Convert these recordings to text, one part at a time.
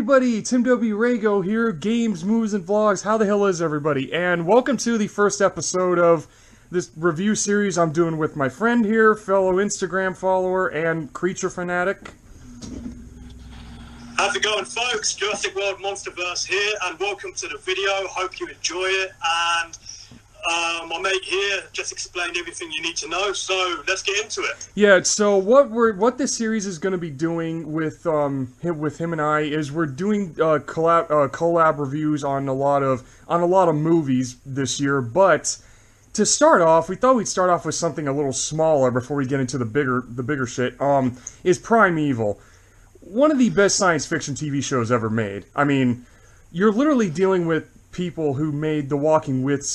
everybody, Tim W. Rago here, Games, Moves, and Vlogs. How the hell is everybody? And welcome to the first episode of this review series I'm doing with my friend here, fellow Instagram follower, and creature fanatic. How's it going, folks? Jurassic World Monsterverse here, and welcome to the video. Hope you enjoy it, and my mate here just explained everything you need to know, so let's get into it. Yeah, so what this series is going to be doing with him and I is we're doing collab reviews on a lot of movies this year. But to start off, we thought we'd start off with something a little smaller before we get into the bigger shit. Is PRIMEVAL, one of the best science fiction TV shows ever made. I mean, you're literally dealing with people who made the Walking With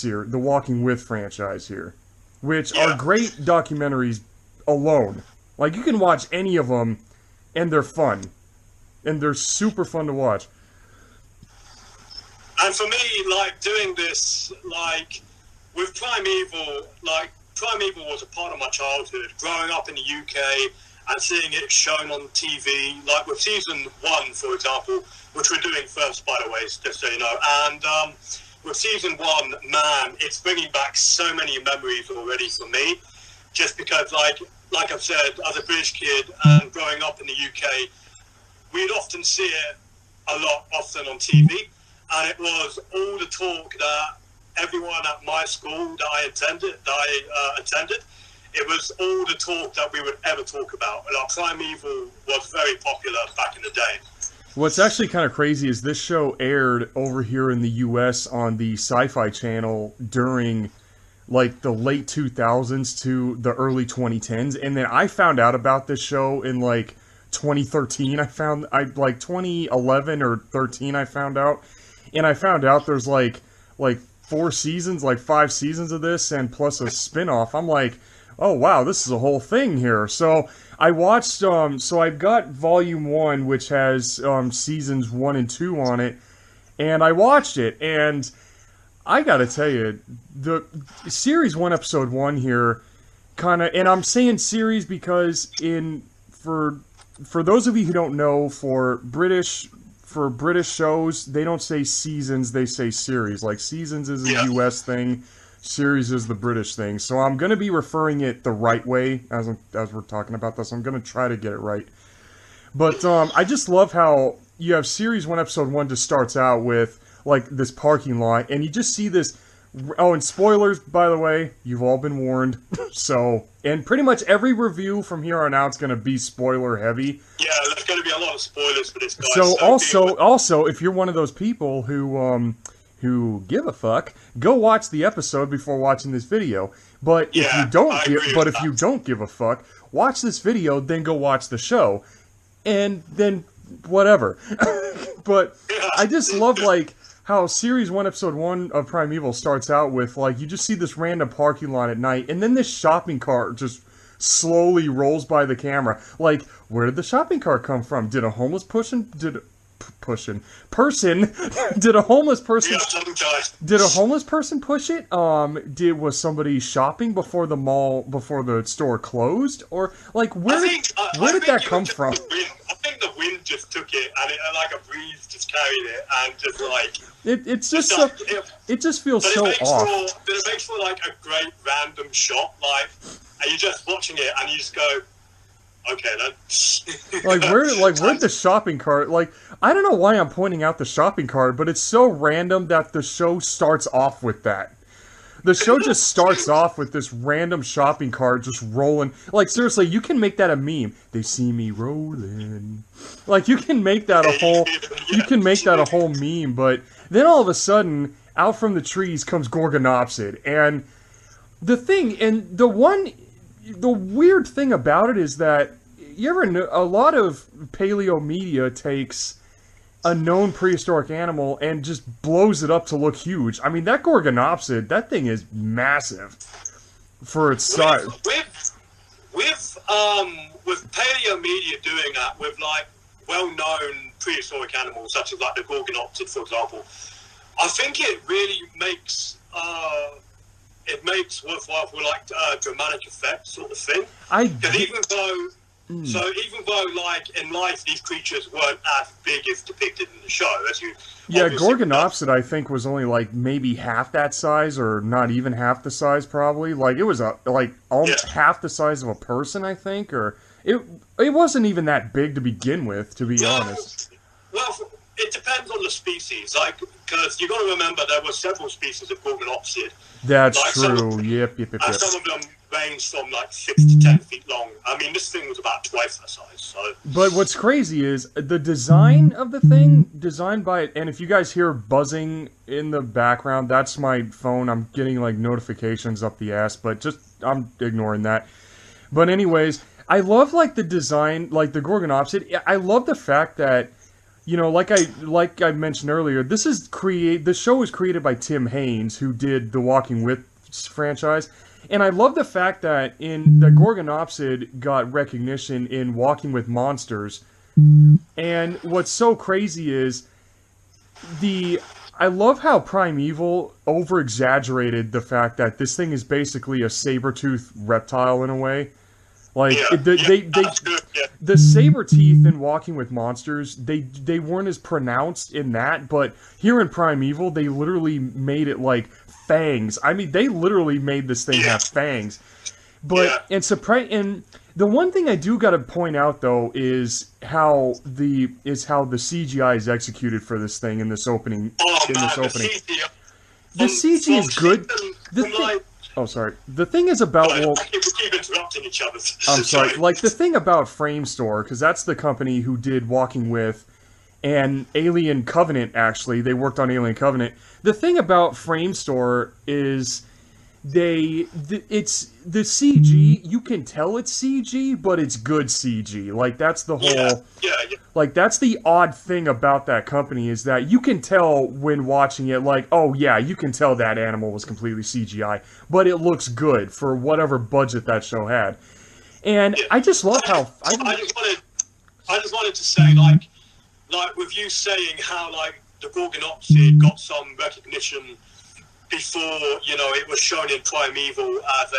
franchise here, which are great documentaries alone. Like, you can watch any of them, and they're fun. And they're super fun to watch. And for me, like, doing this, like, with PRIMEVAL, like, PRIMEVAL was a part of my childhood, growing up in the UK, and seeing it shown on TV, like with season 1, for example, which we're doing first, by the way, just so you know. And with season 1, man, it's bringing back so many memories already for me. Just because, like I've said, as a British kid and growing up in the UK, we'd often see it a lot often on TV. And it was all the talk that everyone at my school that I attended, it was all the talk that we would ever talk about. Like, PRIMEVAL was very popular back in the day. What's actually kind of crazy is this show aired over here in the US on the Sci-Fi Channel during, like, the late 2000s to the early 2010s, and then I found out about this show in, like, 2013. Like 2011 or 13 I found out, and I found out there's, like 4 seasons, like 5 seasons of this, and plus a spin-off. I'm like, oh wow, this is a whole thing here. So I watched, so I've got volume 1, which has seasons 1 and 2 on it, and I watched it, and I gotta tell you, the series 1, episode 1 here, kinda, and I'm saying series because for those of you who don't know, for British shows, they don't say seasons, they say series. Like, seasons is a US thing, series is the British thing. So I'm going to be referring it the right way as we're talking about this. I'm going to try to get it right. But I just love how you have series 1, episode 1 just starts out with, like, this parking lot, and you just see this. Oh, and spoilers, by the way, you've all been warned. So, and pretty much every review from here on out is going to be spoiler heavy. Yeah, there's going to be a lot of spoilers for this, guys. So also, if you're one of those people who give a fuck, go watch the episode before watching this video. But if you don't give a fuck, watch this video, then go watch the show, and then whatever. But I just love, like, how series 1, episode 1 of PRIMEVAL starts out with, like, you just see this random parking lot at night, and then this shopping cart just slowly rolls by the camera. Like, where did the shopping cart come from? Did a homeless person did a homeless person push it? Was somebody shopping before the store closed? Or, like, where did that come from? I think the wind just took it, and like a breeze just carried it, and just like it just feels so off. But it makes for like a great random shot, like, and you're just watching it, and you just go, okay, then. Where'd the shopping cart? Like, I don't know why I'm pointing out the shopping cart, but it's so random that the show starts off with that. The show just starts off with this random shopping cart just rolling. Like, seriously, you can make that a meme. They see me rolling. Like, you can make that a whole meme, but then all of a sudden, out from the trees comes Gorgonopsid. And the weird thing about it is that you ever know, a lot of paleo media takes a known prehistoric animal and just blows it up to look huge. I mean, that Gorgonopsid, that thing is massive for its size. With paleo media doing that with, like, well-known prehistoric animals such as, like, the Gorgonopsid, for example, I think it really makes worthwhile for, like, dramatic effect sort of thing. Because even though So even though, like, in life, these creatures weren't as big as depicted in the show, as you... Yeah, Gorgonopsid, I think, was only, like, maybe half that size, or not even half the size, probably. Like, it was, almost half the size of a person, I think, or... It wasn't even that big to begin with, to be honest. Well, it depends on the species, like, because you got to remember there were several species of Gorgonopsid. That's like, true, yep. And some of them range from, like, 6 to 10 feet long. I mean, this thing was about twice that size, so... But what's crazy is, the design of the thing, designed by... And if you guys hear buzzing in the background, that's my phone. I'm getting, like, notifications up the ass, but just... I'm ignoring that. But anyways... I love, like, the design, like, the Gorgonopsid. I love the fact that, you know, like I mentioned earlier, this show was created by Tim Haynes, who did the Walking With franchise. And I love the fact that the Gorgonopsid got recognition in Walking with Monsters. And what's so crazy is I love how Primeval over-exaggerated the fact that this thing is basically a saber-toothed reptile in a way. Like, the saber teeth in Walking with Monsters, they weren't as pronounced in that, but here in Primeval, they literally made it like fangs. I mean, they literally made this thing have fangs. But, and the one thing I do gotta point out, though, is how the CGI is executed for this thing in this opening. The CG is good. Oh, sorry. The thing is about... we keep interrupting each other. I'm sorry. Like, the thing about Framestore, because that's the company who did Walking With and Alien Covenant, actually. They worked on Alien Covenant. The thing about Framestore is it's the CG, you can tell it's CG, but it's good CG. Like, that's the whole... Like, that's the odd thing about that company, is that you can tell when watching it, like, oh yeah, you can tell that animal was completely CGI, but it looks good for whatever budget that show had. And I just love how... I just wanted to say, like with you saying how, like, the Gorgonopsid got some recognition before, you know, it was shown in Primeval as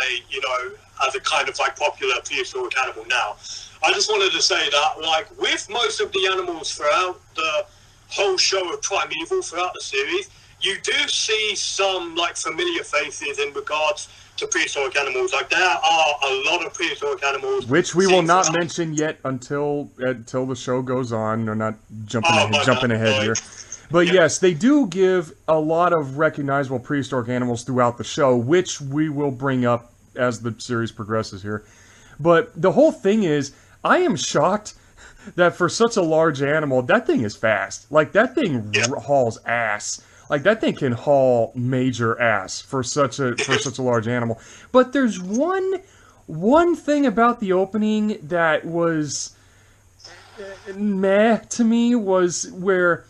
a kind of, like, popular prehistoric animal now. I just wanted to say that, like, with most of the animals throughout the whole show of Primeval, throughout the series, you do see some, like, familiar faces in regards to prehistoric animals. Like, there are a lot of prehistoric animals. Which we will not mention yet until the show goes on. We're not jumping ahead here. But yes, they do give a lot of recognizable prehistoric animals throughout the show, which we will bring up as the series progresses here. But the whole thing is, I am shocked that for such a large animal, that thing is fast. Like, that thing hauls ass. Like, that thing can haul major ass for such a large animal. But there's one thing about the opening that was meh to me, was where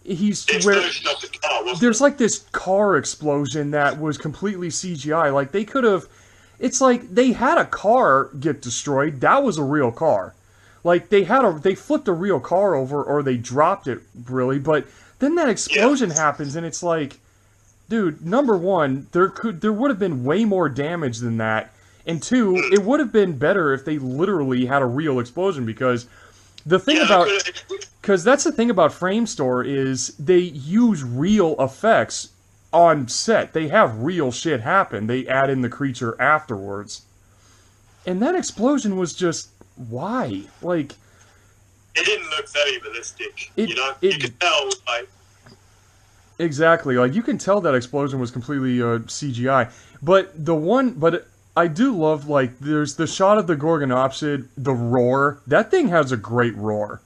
there's like this car explosion that was completely CGI. Like, they could have... It's like they had a car get destroyed. That was a real car. Like, they flipped a real car over, or they dropped it, really. But then that explosion happens, and it's like, dude, number one, there would have been way more damage than that. And two, it would have been better if they literally had a real explosion, because that's the thing about Framestore is they use real effects on set. They have real shit happen. They add in the creature afterwards. And that explosion was just... why? Like... It didn't look very realistic, you know? You could tell, like... Exactly. Like, you can tell that explosion was completely CGI. But I do love, like, there's the shot of the Gorgonopsid, the roar. That thing has a great roar.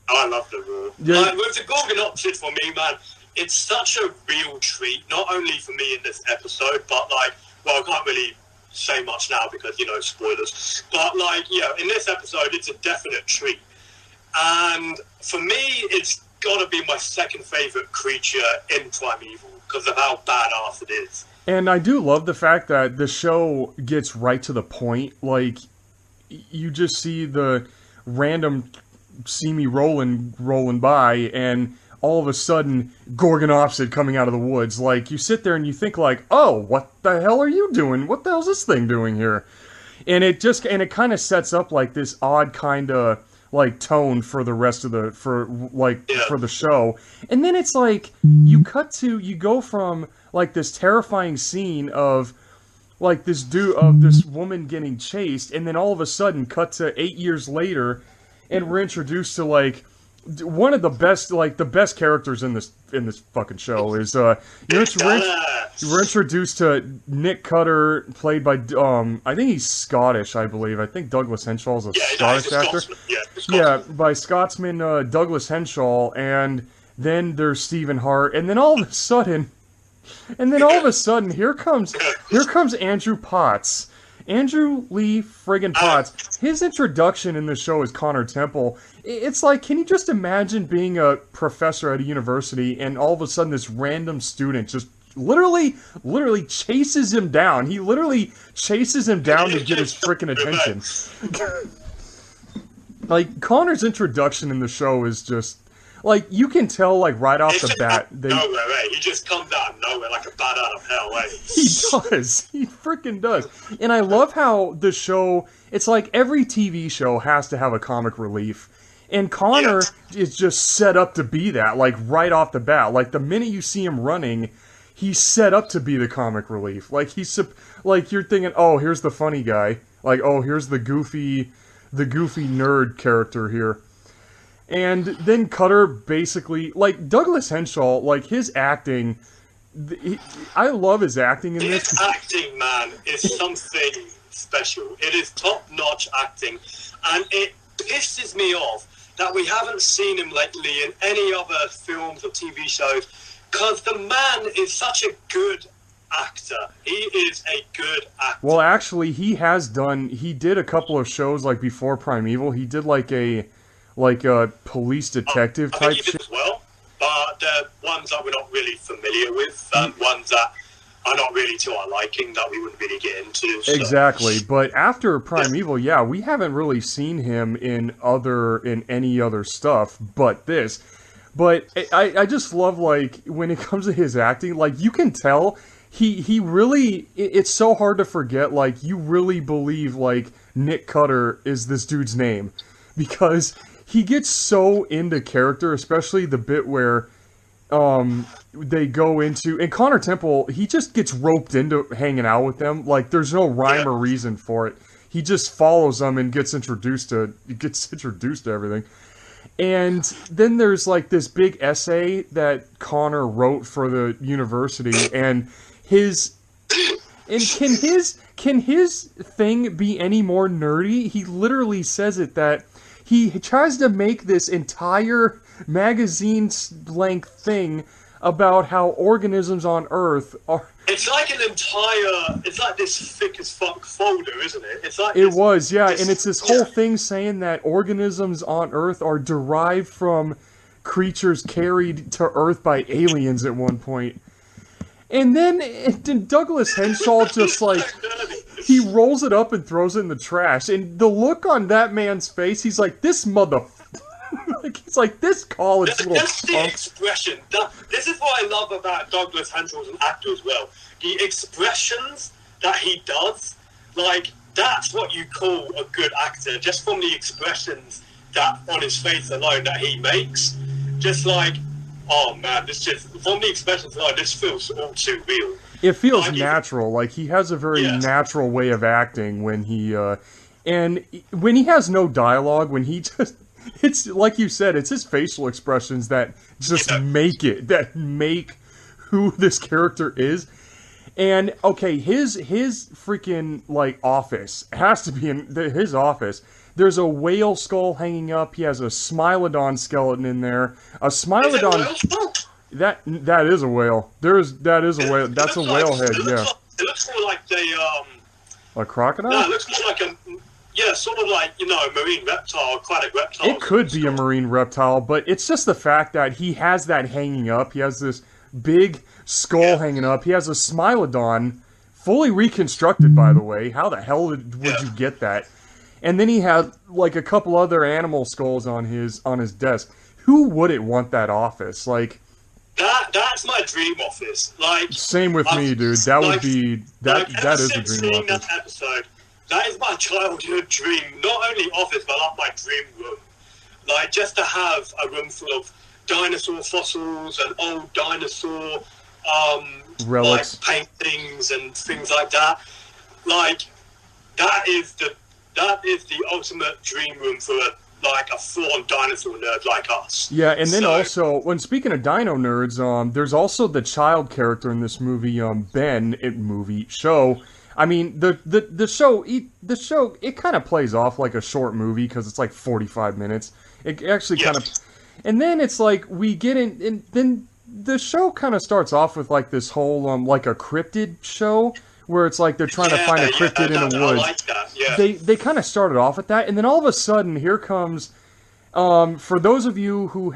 Oh, I love the roar. Yeah. Like, with the Gorgonopsid, for me, man... It's such a real treat, not only for me in this episode, but, like, well, I can't really say much now because, you know, spoilers. But, like, yeah, in this episode, it's a definite treat. And for me, it's got to be my second favorite creature in Primeval because of how badass it is. And I do love the fact that the show gets right to the point. Like, you just see the random see-me rolling by, and... all of a sudden, Gorgonopsid coming out of the woods. Like, you sit there and you think like, oh, what the hell are you doing? What the hell's this thing doing here? And it kind of sets up like this odd kind of like tone for the rest of the for the show. And then it's like you go from like this terrifying scene of like this woman getting chased, and then all of a sudden cut to 8 years later, and we're introduced to like one of the best characters in this fucking show is we're introduced to Nick Cutter, played by I think he's Scottish, I believe. I think Douglas Henshaw's a Scottish actor. By Scotsman Douglas Henshaw, and then there's Stephen Hart, and then all of a sudden here comes Andrew Potts. Andrew Lee friggin' Potts. His introduction in the show is Connor Temple. It's like, can you just imagine being a professor at a university and all of a sudden this random student just literally chases him down. He literally chases him down to get his freaking attention. Like, Connor's introduction in the show is just, like, you can tell, like, right off the bat. Nowhere, right? He just comes out of nowhere like a bat out of hell, right? He does. He freaking does. And I love how the show, it's like every TV show has to have a comic relief. And Connor is just set up to be that, like, right off the bat. Like, the minute you see him running, he's set up to be the comic relief. Like, you're thinking, oh, here's the funny guy. Like, oh, here's the goofy nerd character here. And then Cutter basically, like, Douglas Henshaw, like, his acting, I love his acting in this. His acting, man, is something special. It is top-notch acting, and it pisses me off that we haven't seen him lately in any other films or TV shows, because the man is such a good actor. He is a good actor. Well, actually, he did a couple of shows, like, before Primeval. He did, like a police detective type shit. As well, but they're ones that we're not really familiar with, and ones that are not really to our liking, that we wouldn't really get into. So. Exactly, but after Primeval, we haven't really seen him in any other stuff but this. But I just love, like, when it comes to his acting, like, you can tell he really, it's so hard to forget, like, you really believe, like, Nick Cutter is this dude's name, because he gets so into character, especially the bit where they go into, and Connor Temple, he just gets roped into hanging out with them. Like, there's no rhyme or reason for it. He just follows them and gets introduced to everything. And then there's, like, this big essay that Connor wrote for the university, and can his thing be any more nerdy? He literally says it that he tries to make this entire magazine-length thing about how organisms on Earth are... It's like it's like this thick as fuck folder, isn't it? It's like and it's this whole thing saying that organisms on Earth are derived from creatures carried to Earth by aliens at one point. And then Douglas Henshaw just, like, he rolls it up and throws it in the trash. And the look on that man's face, he's like, this like, he's like, this college little That's the expression. This is what I love about Douglas Henshaw as an actor as well. The expressions that he does, like, that's what you call a good actor. Just from the expressions that on his face alone that he makes. Just like, oh man, from the expressions alone, this feels all too real. It feels natural. Like, he has a very natural way of acting when he, and when he has no dialogue, when he just, it's like you said, it's his facial expressions that just make who this character is. And, okay, his freaking, like, office has to be in his office. There's a whale skull hanging up. He has a Smilodon skeleton in there. A Smilodon... That is a whale. That is a whale. That's a whale head, yeah. It looks more like a crocodile? No, it looks more like sort of like, a marine reptile, aquatic reptile. It could be a marine reptile, but it's just the fact that he has that hanging up. He has this big skull hanging up. He has a Smilodon, fully reconstructed, by the way. How the hell would you get that? And then he had, like, a couple other animal skulls on his desk. Who wouldn't want that office? Like, that's my dream office. Like, same with me, dude. That would be that is a dream office. That episode, that is my childhood dream. Not only office, but like my dream room. Like just to have a room full of dinosaur fossils and old dinosaur relics, like paintings and things like that. Like that is the ultimate dream room for a full-on dinosaur nerd like us. Yeah, and then also, when speaking of dino nerds, there's also the child character in this movie, Ben, show. I mean, the show, it kind of plays off like a short movie, because it's like 45 minutes. It actually kind of... And then it's like, we get in, and then the show kind of starts off with like this whole, like a cryptid show, where it's like they're trying to find a cryptid in the woods. I like that, yeah. They kind of started off with that, and then all of a sudden, here comes... for those of you who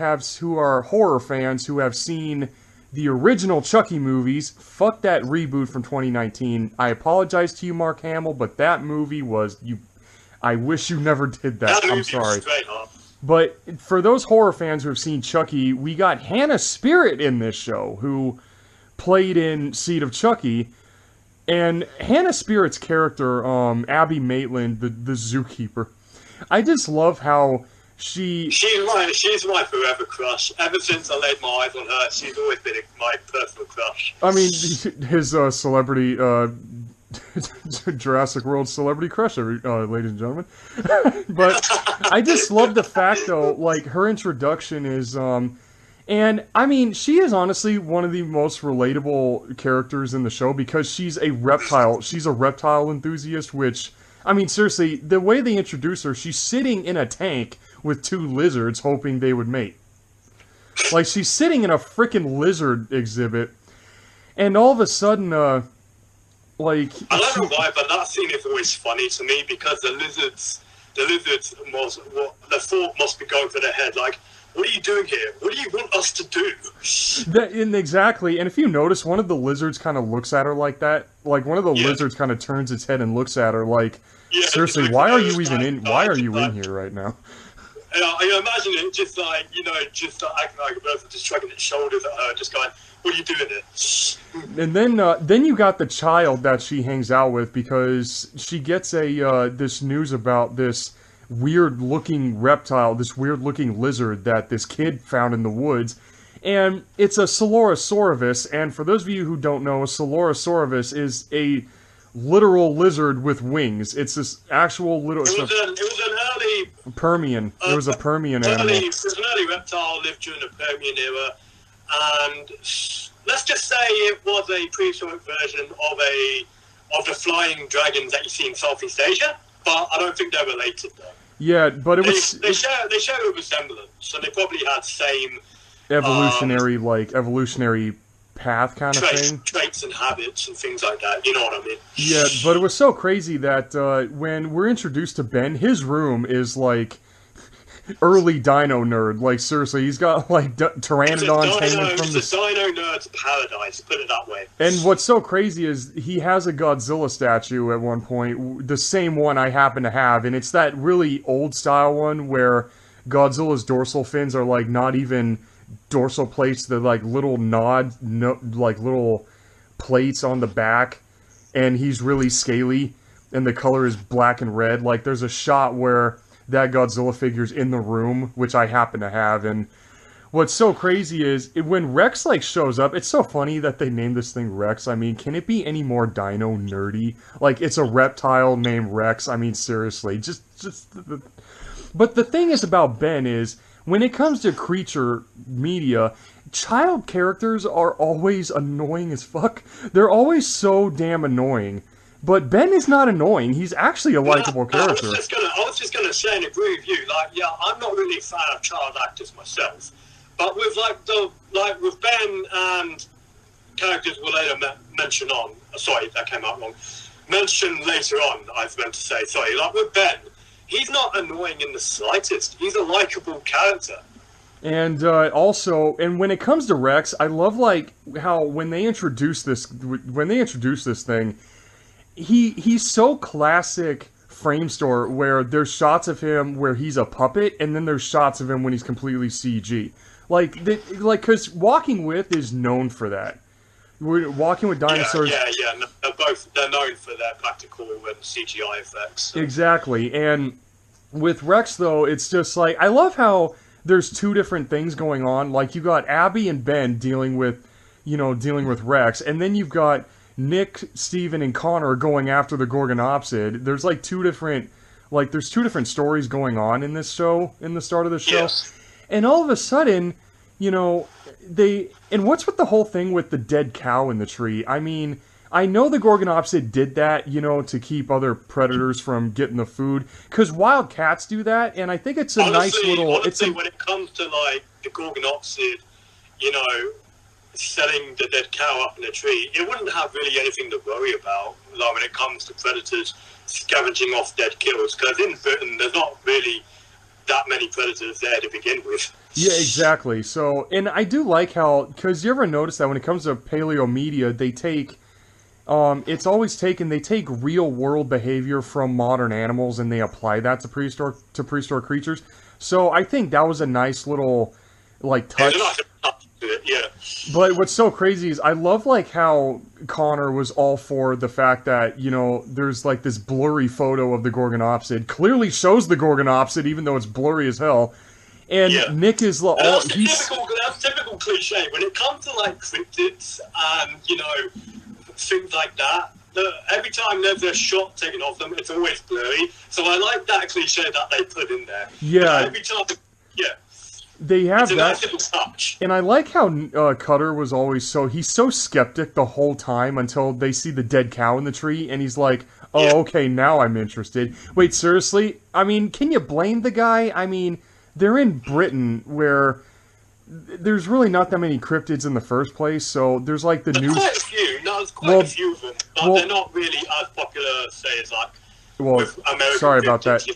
are horror fans who have seen the original Chucky movies, fuck that reboot from 2019. I apologize to you, Mark Hamill, but that movie was... I wish you never did that. I'm sorry. But for those horror fans who have seen Chucky, we got Hannah Spirit in this show, who played in Seed of Chucky. And Hannah Spirit's character, Abby Maitland, the zookeeper, I just love how she's my forever crush. Ever since I laid my eyes on her, she's always been my personal crush. I mean, his celebrity, Jurassic World celebrity crush, ladies and gentlemen. But I just love the fact, though, like, her introduction is, and, I mean, she is honestly one of the most relatable characters in the show, because she's a reptile. She's a reptile enthusiast, which, I mean, seriously, the way they introduce her, she's sitting in a tank with two lizards hoping they would mate. Like, she's sitting in a freaking lizard exhibit, and all of a sudden, like... I don't know why, but that scene is always funny to me, because the lizards the thought must be going through their head, like, what are you doing here? What do you want us to do? Exactly, and if you notice, one of the lizards kind of looks at her like that. Like, one of the lizards kind of turns its head and looks at her like, seriously, why are you even in... Why are you in here right now? I imagine it just like, just acting like a bird, just shrugging its shoulders at her, just going, what are you doing here? And then you got the child that she hangs out with, because she gets this news about this weird-looking reptile, this weird-looking lizard that this kid found in the woods. And it's a Coelurosauravus, and for those of you who don't know, a Coelurosauravus is a literal lizard with wings. It's this actual little... It was an early... Permian. It was a Permian animal. It was an early reptile, lived during the Permian era, and let's just say it was a prehistoric version of the flying dragons that you see in Southeast Asia, but I don't think they're related, though. Yeah, but they share a resemblance, so they probably had same evolutionary path kind of thing. Traits and habits and things like that, you know what I mean? Yeah, but it was so crazy that when we're introduced to Ben, his room is like early dino nerd. Like, seriously, he's got like pteranodons hanging from the... It's a dino nerd's paradise, put it that way. And what's so crazy is he has a Godzilla statue at one point, the same one I happen to have, and it's that really old style one where Godzilla's dorsal fins are like not even dorsal plates, they're like little like little plates on the back, and he's really scaly, and the color is black and red. Like, there's a shot where that Godzilla figure's in the room, which I happen to have, and what's so crazy is, when Rex, like, shows up, it's so funny that they named this thing Rex. I mean, can it be any more dino nerdy? Like, it's a reptile named Rex. I mean, seriously, But the thing is about Ben is, when it comes to creature media, child characters are always annoying as fuck. They're always so damn annoying. But Ben is not annoying. He's actually a likable character. I was just gonna say and agree with you. Like, yeah, I'm not really a fan of child actors myself, but with with Ben and characters we'll later mention on. Sorry, that came out wrong. Mention later on. I meant to say sorry. Like with Ben, he's not annoying in the slightest. He's a likable character. And also, and when it comes to Rex, I love like how when they introduce this thing, he's so classic Framestore, where there's shots of him where he's a puppet, and then there's shots of him when he's completely CG. Because Walking With is known for that. Walking with Dinosaurs. Yeah. No, they're known for their practical and CGI effects. So. Exactly. And with Rex, though, it's just like, I love how there's two different things going on. Like, you got Abby and Ben dealing with Rex, and then you've got Nick, Steven, and Connor going after the Gorgonopsid. There's like there's two different stories going on in this show, in the start of the show. Yes. And all of a sudden, and what's with the whole thing with the dead cow in the tree? I mean, I know the Gorgonopsid did that, to keep other predators from getting the food, because wild cats do that, and I think it's a nice little... Honestly, when it comes to, like, the Gorgonopsid, setting the dead cow up in a tree, it wouldn't have really anything to worry about, like, when it comes to predators scavenging off dead kills, because in Britain, there's not really that many predators there to begin with. Yeah, exactly. So, and I do like how, because you ever notice that when it comes to paleo media, they take, they take real world behavior from modern animals and they apply that to prehistoric creatures. So I think that was a nice little, like, touch. Yeah. But what's so crazy is I love, like, how Connor was all for the fact that, there's, like, this blurry photo of the Gorgonopsid. Clearly shows the Gorgonopsid, even though it's blurry as hell. And Nick is all... That's typical cliche. When it comes to, like, cryptids and, things like that, every time there's a shot taken of them, it's always blurry. So I like that cliche that they put in there. Yeah. Every time... Yeah. They have that, nice little touch. And I like how Cutter was always he's so skeptic the whole time until they see the dead cow in the tree, and he's like, okay, now I'm interested. Wait, seriously? I mean, can you blame the guy? I mean, they're in Britain, where there's really not that many cryptids in the first place, so there's like the news... Quite a few, there's quite a few of them, but they're not really as popular, say, as like, with American sorry about that.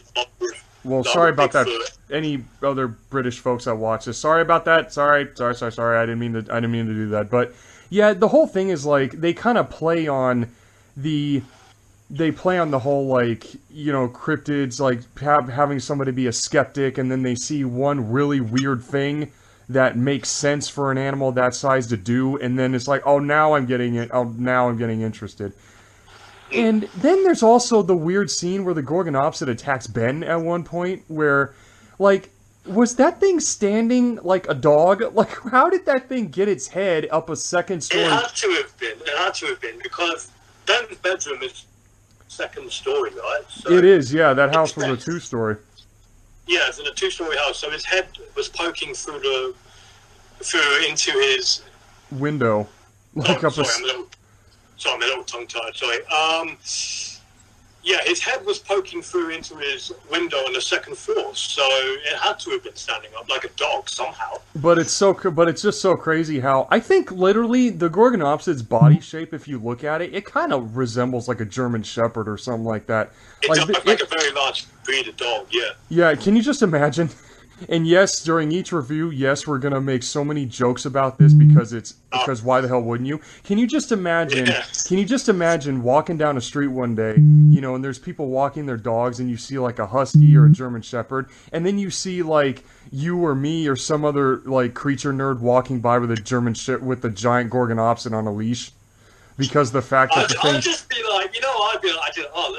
Well, sorry about that. Any other British folks that watch this, sorry about that. Sorry. I didn't mean to do that. But yeah, the whole thing is like they kind of play on the whole, like, cryptids, like having somebody be a skeptic, and then they see one really weird thing that makes sense for an animal that size to do, and then it's like, now I'm getting interested. And then there's also the weird scene where the Gorgonopsid attacks Ben at one point, where, like, was that thing standing like a dog? Like, how did that thing get its head up a second story? It had to have been, because Ben's bedroom is second story, right? So it is, yeah, that house was a two-story. Yeah, it's in a two-story house, so his head was poking through into his... window. Like I'm a little tongue-tied, sorry. Yeah, his head was poking through into his window on the second floor, so it had to have been standing up like a dog somehow. But it's just so crazy how, I think literally the Gorgonopsid's body shape, if you look at it, it kind of resembles like a German Shepherd or something like that. It's like a very large breed of dog, yeah. Yeah, can you just imagine? And yes, during each review, yes, we're gonna make so many jokes about this because why the hell wouldn't you? Can you just imagine? Yes. Can you just imagine walking down a street one day, and there's people walking their dogs, and you see like a husky or a German Shepherd, and then you see like you or me or some other like creature nerd walking by with a with a giant Gorgonopsid on a leash. Because the fact that I'd just be like,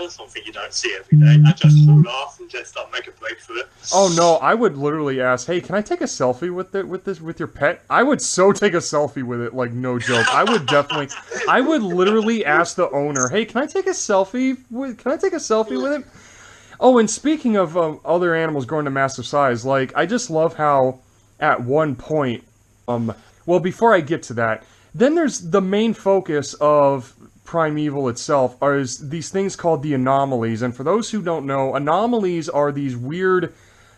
that's something you don't see every day. I'd just hold off and just make a break for it. Oh no, I would literally ask, hey, can I take a selfie with your pet? I would so take a selfie with it, like no joke. I would literally ask the owner, hey, can I take a selfie with it? Oh, and speaking of other animals growing to massive size, like, I just love how at one point, before I get to that, then there's the main focus of Primeval itself is these things called the anomalies. And for those who don't know, anomalies are these weird,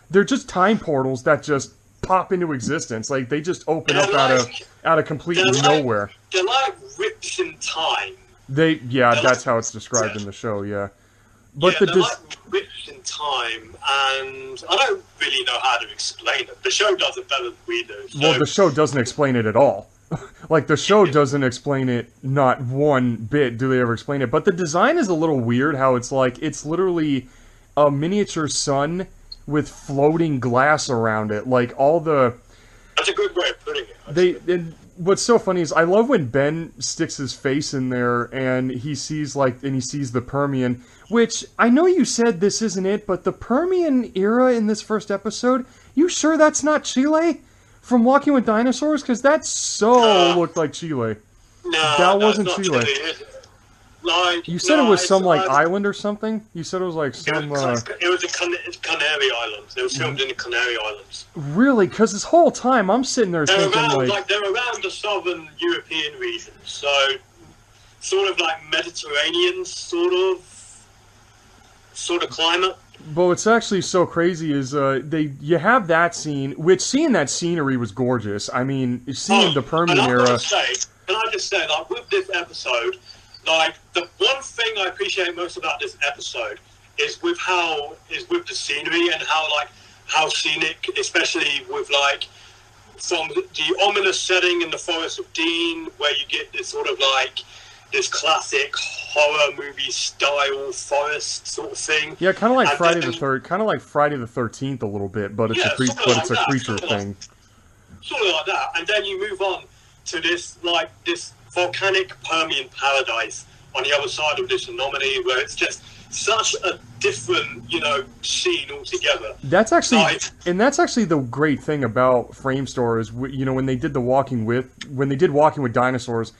they're just time portals that just pop into existence. Like, they just open up out of completely nowhere. They're like rips in time. That's how it's described in the show, yeah. But they're like rips in time, and I don't really know how to explain it. The show does it better than we do. So. Well, the show doesn't explain it at all. Like, the show doesn't explain it, not one bit do they ever explain it. But the design is a little weird, how it's like, it's literally a miniature sun with floating glass around it. Like, all the... That's a good way of putting it. what's so funny is I love when Ben sticks his face in there and he sees the Permian, which I know you said this isn't it, but the Permian era in this first episode, you sure that's not Chile from Walking with Dinosaurs? Because that looked like Chile. No, that wasn't Chile. Like, you said it was some island or something. You said it was like some. It was the Canary Islands. It was filmed in the Canary Islands. Really? Because this whole time I'm sitting there thinking they're around the southern European region, so sort of like Mediterranean sort of climate. But what's actually so crazy is you have that scene, which seeing that scenery was gorgeous. I mean, seeing the Permian era. Can I just say, like, with this episode, like, the one thing I appreciate most about this episode is with the scenery and how scenic, especially with, like, from the ominous setting in the Forest of Dean, where you get this sort of, like, this classic horror movie style forest sort of thing. Yeah, kind of like Friday the 13th a little bit, but it's a creature thing. Sort of like that, and then you move on to this volcanic Permian paradise on the other side of this anomaly, where it's just such a different, scene altogether. That's actually the great thing about Framestore is, when they did Walking with Dinosaurs,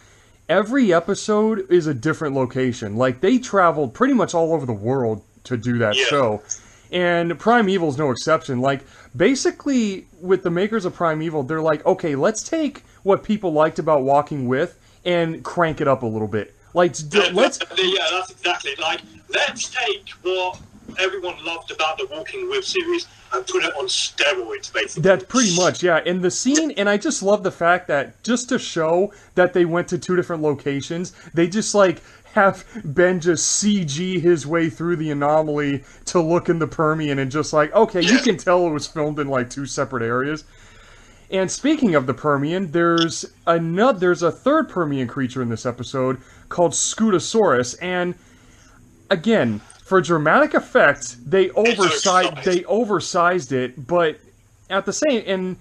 every episode is a different location. Like, they traveled pretty much all over the world to do that show. And Primeval is no exception. Like, basically, with the makers of Primeval, they're like, okay, let's take what people liked about Walking With and crank it up a little bit. Like, let's... Yeah, that's exactly. Like, let's take what everyone loved about the Walking With series and put it on steroids, basically. That's pretty much, yeah. And the scene, and I just love the fact that, just to show that they went to 2 different locations, they just, like, have Ben just CG his way through the anomaly to look in the Permian and just like, okay, you can tell it was filmed in, like, 2 separate areas. And speaking of the Permian, there's a third Permian creature in this episode called Scutosaurus, and again, for dramatic effect, they oversized it, but at the same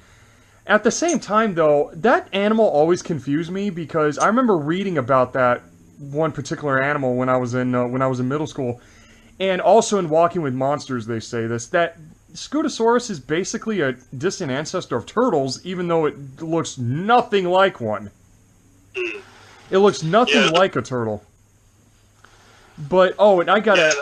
time though, that animal always confused me because I remember reading about that one particular animal when I was in middle school, and also in Walking with Monsters they say this, that Scutosaurus is basically a distant ancestor of turtles, even though it looks nothing like one. It looks nothing like a turtle. But, and I gotta...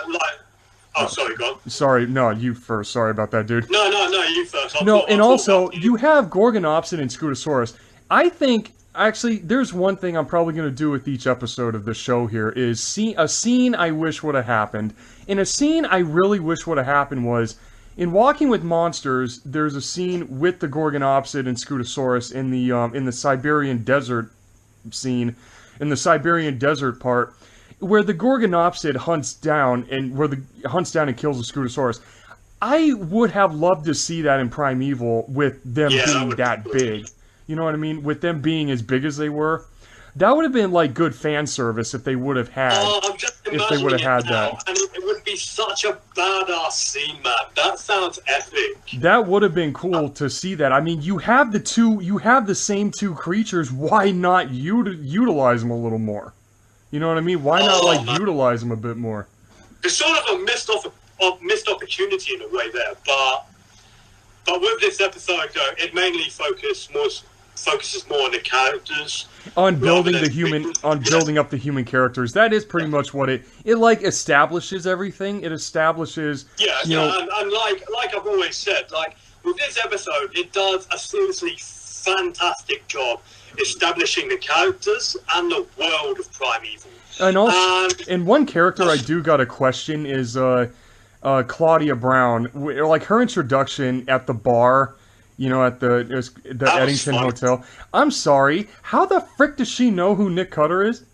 sorry, go on. Sorry, no, you first. Sorry about that, dude. No, you first. Also, you have Gorgonopsid and Scutosaurus. I think, actually, there's one thing I'm probably going to do with each episode of the show here, is see a scene I wish would have happened. And a scene I really wish would have happened was, in Walking with Monsters, there's a scene with the Gorgonopsid and Scutosaurus in the Siberian desert scene, in the Siberian desert part, where the Gorgonopsid hunts down and kills the Scutosaurus. I would have loved to see that in Primeval with them being that big. You know what I mean? With them being as big as they were. That would have been like good fan service if they would have had that. And it would be such a badass scene, man. That sounds epic. That would have been cool to see that. I mean, you have the same 2 creatures. Why not utilize them a little more? You know what I mean? Why not utilize them a bit more? It's sort of a missed opportunity in a way there, but with this episode, though, it mainly focuses more on the characters, on building up the human characters. That is pretty much what it like establishes everything. It establishes, and like I've always said, like with this episode, it does a seriously fantastic job establishing the characters and the world of Primeval. And also, and one character I do got a question is Claudia Brown. Like her introduction at the bar, at the Eddington Hotel. I'm sorry, how the frick does she know who Nick Cutter is?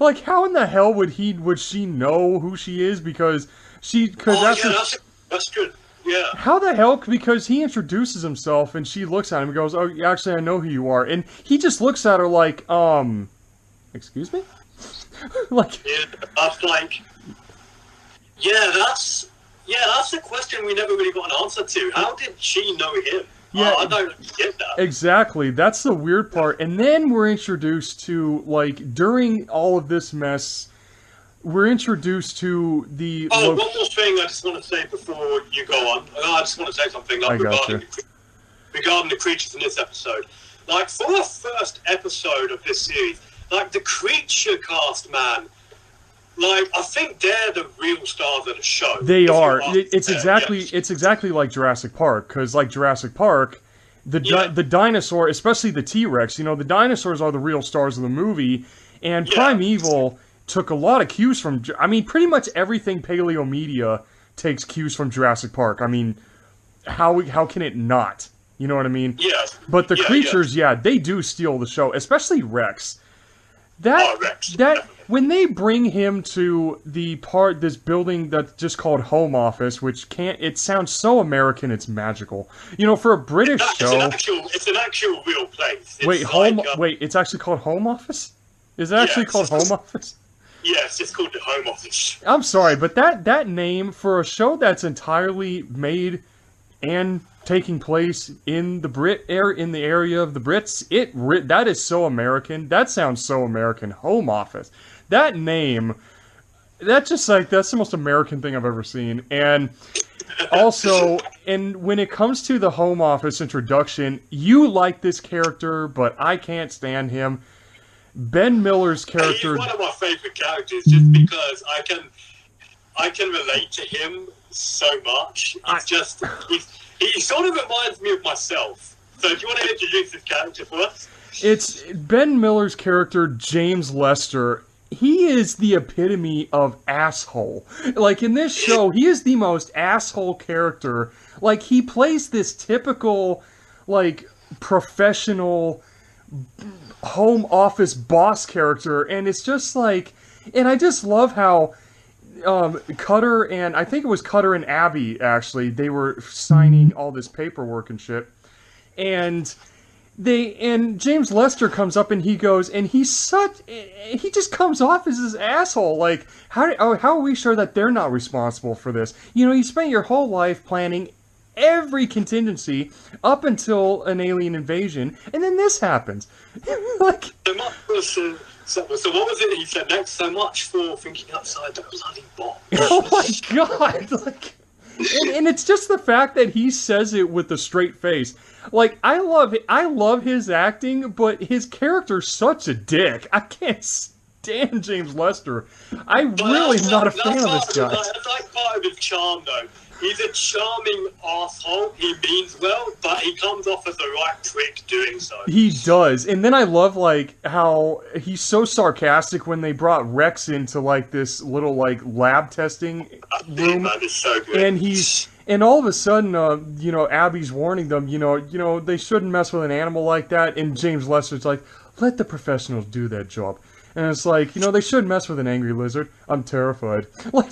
Like, how in the hell would she know who she is? Because that's good. Yeah. How the hell? Because he introduces himself and she looks at him and goes, "Oh, actually, I know who you are." And he just looks at her like, excuse me? Like, that's the question we never really got an answer to. How did she know him? Yeah, I don't get that. exactly. That's the weird part. And then we're introduced to, like, during all of this mess, we're introduced to the... Oh, one more thing I just want to say before you go on. I just want to say something like, regarding the creatures in this episode. Like, for the first episode of this series, like, the creature cast, man, like, I think they're the real stars of the show. They are. It's exactly like Jurassic Park, because like Jurassic Park, the dinosaur, especially the T-Rex, you know, the dinosaurs are the real stars of the movie, and Primeval took a lot of cues from... I mean, pretty much everything Paleo Media takes cues from Jurassic Park. I mean, how can it not? You know what I mean? Yeah. But the creatures, they do steal the show, especially Rex. Rex. When they bring him to this building that's just called Home Office, it sounds so American, it's magical. You know, for a British show... It's an actual real place. It's actually called Home Office? Is it actually called Home Office? Yes, it's called the Home Office. I'm sorry, but that name for a show that's entirely made and taking place in the area of the Brits, that is so American. That sounds so American. Home Office. That name, that's the most American thing I've ever seen. And also, and when it comes to the Home Office introduction, you like this character, but I can't stand him. Ben Miller's character... He's one of my favorite characters, just because I can relate to him so much. He sort of reminds me of myself. So do you want to introduce this character for us? It's Ben Miller's character, James Lester. He is the epitome of asshole. Like, in this show, he is the most asshole character. Like, he plays this typical, like, professional home office boss character, and it's just like... And I just love how... Cutter and... I think it was Cutter and Abby, actually. They were signing all this paperwork and shit. And James Lester comes up and he goes... And he just comes off as this asshole. Like, how are we sure that they're not responsible for this? You know, you spent your whole life planning every contingency up until an alien invasion, and then this happens. Like... So what was it he said next? So much for thinking outside the bloody box. Oh my god! Like, and it's just the fact that he says it with a straight face. Like, I love his acting, but his character's such a dick. I can't stand James Lester. I'm really not a fan of this guy. That's like part of his charm, though. He's a charming asshole. He means well, but he comes off as the right prick doing so. He does. And then I love, like, how he's so sarcastic when they brought Rex into, like, this little, like, lab testing room. Man, it's so good. And all of a sudden, you know, Abby's warning them, you know, they shouldn't mess with an animal like that. And James Lester's like, let the professionals do that job. And it's like, you know, they should mess with an angry lizard. I'm terrified. Like,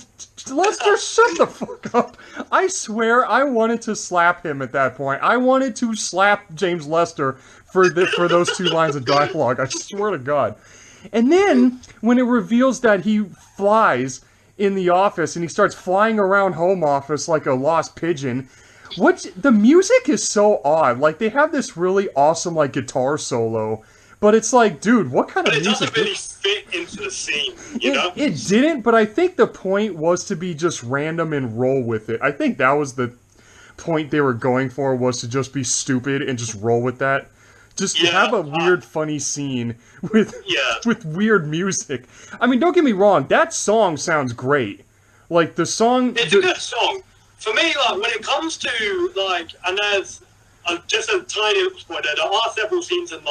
Lester, shut the fuck up. I swear I wanted to slap him at that point. I wanted to slap James Lester for those two lines of dialogue. I swear to God. And then, when it reveals that he flies in the office and he starts flying around Home Office like a lost pigeon, the music is so odd. Like, they have this really awesome, like, guitar solo. But it's like, dude, what kind of music? It doesn't really fit into the scene, you know? It didn't, but I think the point was to be just random and roll with it. I think that was the point they were going for, was to just be stupid and just roll with that. Just have a weird, funny scene with weird music. I mean, don't get me wrong, that song sounds great. Like, the song... It's a good song. For me, like, when it comes to, like, and there's just a tiny little spoiler, there are several scenes in,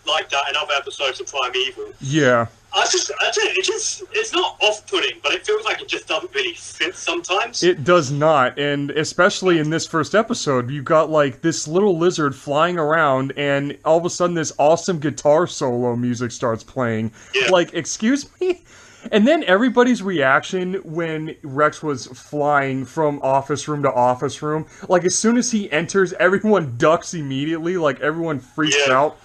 like that in other episodes of Primeval. Yeah. It's not off-putting, but it feels like it just doesn't really fit sometimes. It does not, and especially in this first episode, you've got, like, this little lizard flying around, and all of a sudden this awesome guitar solo music starts playing. Yeah. Like, excuse me? And then everybody's reaction when Rex was flying from office room to office room, like, as soon as he enters, everyone ducks immediately, like, everyone freaks out.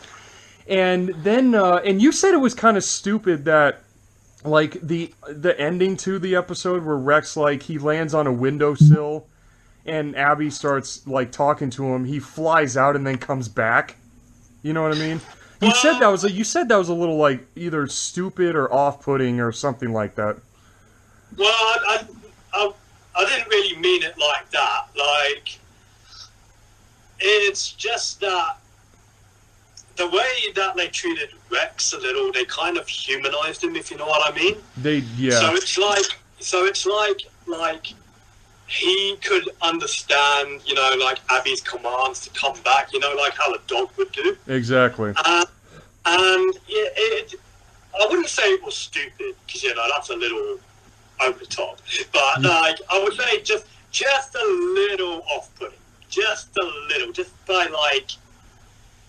And then, and you said it was kind of stupid that, like, the ending to the episode where Rex, like, he lands on a windowsill, and Abby starts like talking to him, he flies out and then comes back. You know what I mean? You said that was a little like either stupid or off-putting or something like that. Well, I didn't really mean it like that. Like, it's just that the way that they treated Rex a little, they kind of humanized him, if you know what I mean. So it's like he could understand, you know, like Abby's commands to come back, you know, like how a dog would do. Exactly. And I wouldn't say it was stupid, because, you know, that's a little over the top. But, like, I would say just a little off-putting. Just a little. Just by, like,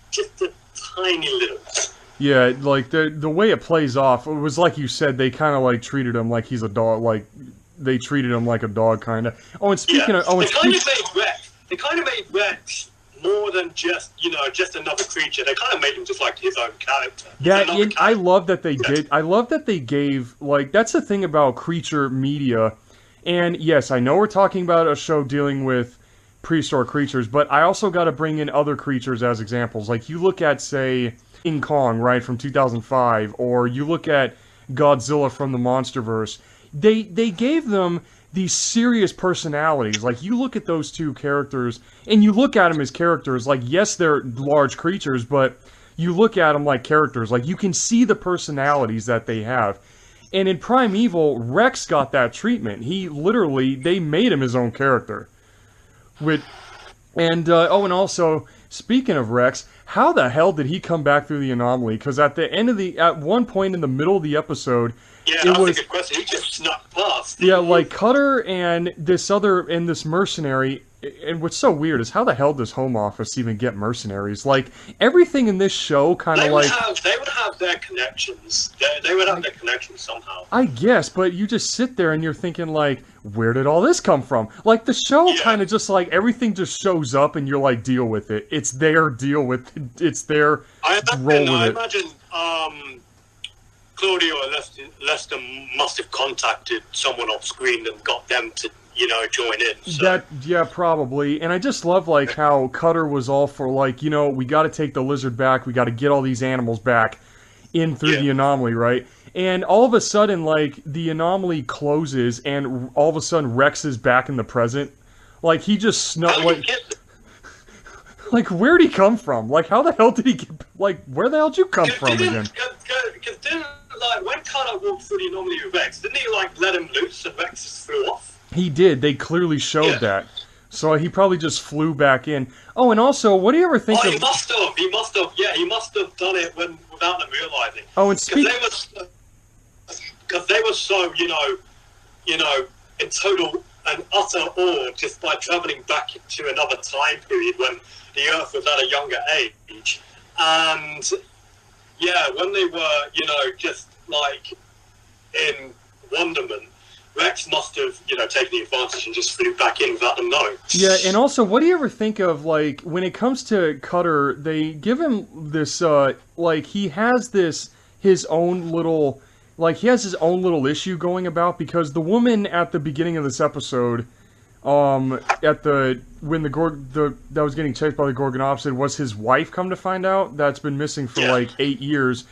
just a tiny little. Yeah, like, the way it plays off, it was like you said, they kind of, like, treated him like he's a dog, like, they treated him like a dog, kind of. Oh, and speaking of... Oh, they kind of made Rex more than just, you know, just another creature. They kind of made him just like his own character. Yeah, I love that they did. I love that they gave, like, that's the thing about creature media. And yes, I know we're talking about a show dealing with prehistoric creatures, but I also got to bring in other creatures as examples. Like, you look at, say, King Kong, right, from 2005, or you look at Godzilla from the Monsterverse. They gave them these serious personalities. Like, you look at those two characters, and you look at them as characters. Like, yes, they're large creatures, but you look at them like characters. Like, you can see the personalities that they have. And in Primeval, Rex got that treatment. He literally, they made him his own character. And also, speaking of Rex, how the hell did he come back through the anomaly? Because at one point in the middle of the episode, yeah, that's a good question. He just snuck past. Yeah, like Cutter and this mercenary. And what's so weird is how the hell does Home Office even get mercenaries? Like, everything in this show kind of like... They would have their connections. They would have their connections somehow. I guess, but you just sit there and you're thinking, like, where did all this come from? Like, the show kind of just, like, everything just shows up and you're like, deal with it. It's their deal with it. It's their roll with it. I imagine Claudio or Lester must have contacted someone off screen and got them to, you know, join in. So. Yeah, probably. And I just love, like, how Cutter was all for, like, you know, we got to take the lizard back. We got to get all these animals back in through the anomaly, right? And all of a sudden, like, the anomaly closes, and all of a sudden Rex is back in the present. Like, he just snuck, like, where'd he come from? Like, how the hell did he get, like, where the hell did you come from again? Because didn't, like, when Cutter walked through the anomaly with Rex, didn't he, like, let him loose and Rex just flew off? He did. They clearly showed that. So he probably just flew back in. Oh, and also, what do you ever think of... He must have. He must have done it without them realizing. Oh, and because they were so, you know, in total and utter awe just by traveling back to another time period when the Earth was at a younger age. And, yeah, when they were, you know, just, like, in wonderment, Rex must have, you know, taken the advantage and just flew back in without them knowing. Yeah, and also, what do you ever think of, like, when it comes to Cutter, they give him this, like, he has his own little issue going about, because the woman at the beginning of this episode, when that was getting chased by the Gorgonopsid was his wife, come to find out, that's been missing for, like, 8 years.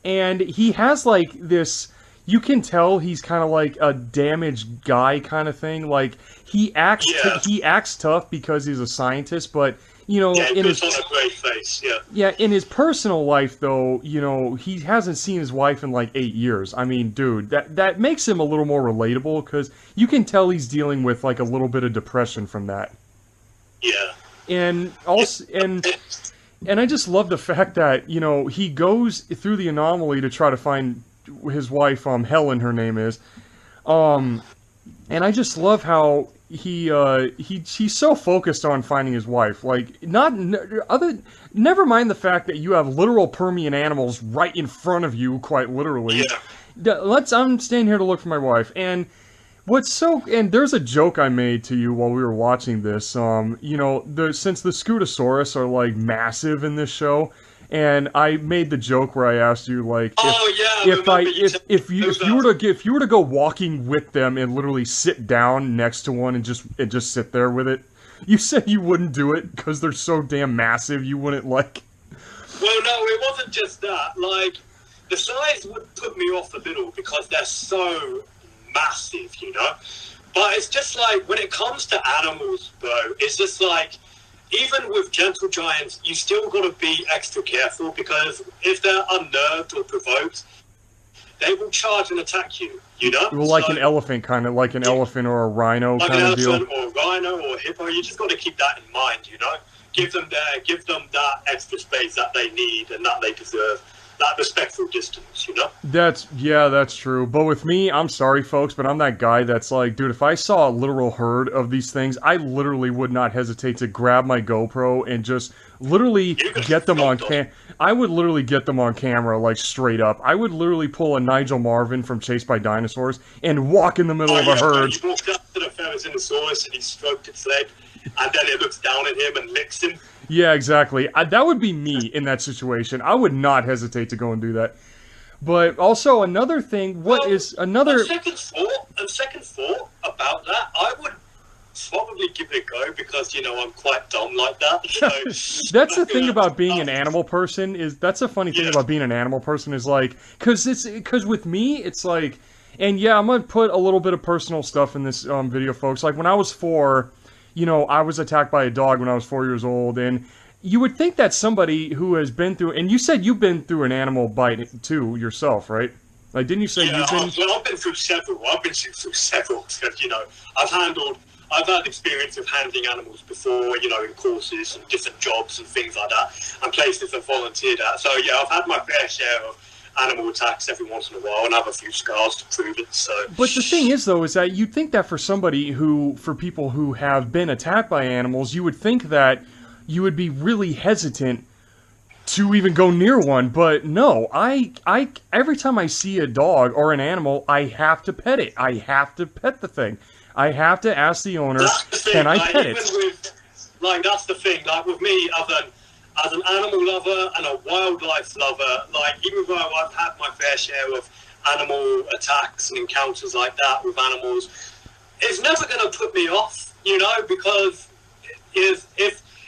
And he has, like, this... You can tell he's kind of like a damaged guy kind of thing. Like, he acts tough because he's a scientist, but, you know... in his, on a great face, Yeah, in his personal life, though, you know, he hasn't seen his wife in, like, 8 years. I mean, dude, that makes him a little more relatable, because you can tell he's dealing with, like, a little bit of depression from that. Yeah. And also... And I just love the fact that, you know, he goes through the anomaly to try to find... his wife, Helen, her name is, and I just love how he's so focused on finding his wife. Like, never mind the fact that you have literal Permian animals right in front of you, quite literally. Yeah. I'm staying here to look for my wife, and there's a joke I made to you while we were watching this. You know, since the Scutosaurus are like massive in this show. And I made the joke where I asked you, like, if you were to go walking with them and literally sit down next to one and just sit there with it, you said you wouldn't do it because they're so damn massive. You wouldn't like. Well, no, it wasn't just that. Like, the size would put me off a little because they're so massive, you know. But it's just like when it comes to animals, bro, it's just like. Even with gentle giants, you still got to be extra careful because if they're unnerved or provoked, they will charge and attack you, you know? Well, like an elephant, kind of like an elephant or a rhino kind of deal. Like an elephant or a rhino or a hippo, you just got to keep that in mind, you know? Give them that extra space that they need and that they deserve. That respectful distance, you know? That's true. But with me, I'm sorry, folks, but I'm that guy that's like, dude, if I saw a literal herd of these things, I literally would not hesitate to grab my GoPro and just literally get them on I would literally get them on camera, like, straight up. I would literally pull a Nigel Marvin from Chased by Dinosaurs and walk in the middle of a herd. He walked up to the Ferrosaurus and he stroked its leg, and then it looks down at him and licks him. Yeah, exactly. That would be me in that situation. I would not hesitate to go and do that. But also another thing, On second thought about that, I would probably give it a go because, you know, I'm quite dumb like that. So, that's the thing about being an animal person that's a funny thing about being an animal person is like, because with me, it's like, and yeah, I'm going to put a little bit of personal stuff in this video, folks. Like when I was 4, you know, I was attacked by a dog when I was 4 years old, and you would think that somebody who has been through, and you said you've been through an animal bite too yourself, right? Like, didn't you say you've been? Well, I've been through several. Because, you know, I've had experience of handling animals before, you know, in courses and different jobs and things like that, and places I've volunteered at. So yeah, I've had my fair share of animal attacks every once in a while, and I have a few scars to prove it. So, but the thing is, though, is that you'd think that for people who have been attacked by animals, you would think that you would be really hesitant to even go near one. But no, I every time I see a dog or an animal, I have to pet it. I have to pet the thing. I have to ask the owner, can I pet it? That's the thing. Like with me, as an animal lover and a wildlife lover, like even though I've had my fair share of animal attacks and encounters like that with animals, it's never going to put me off, you know, because if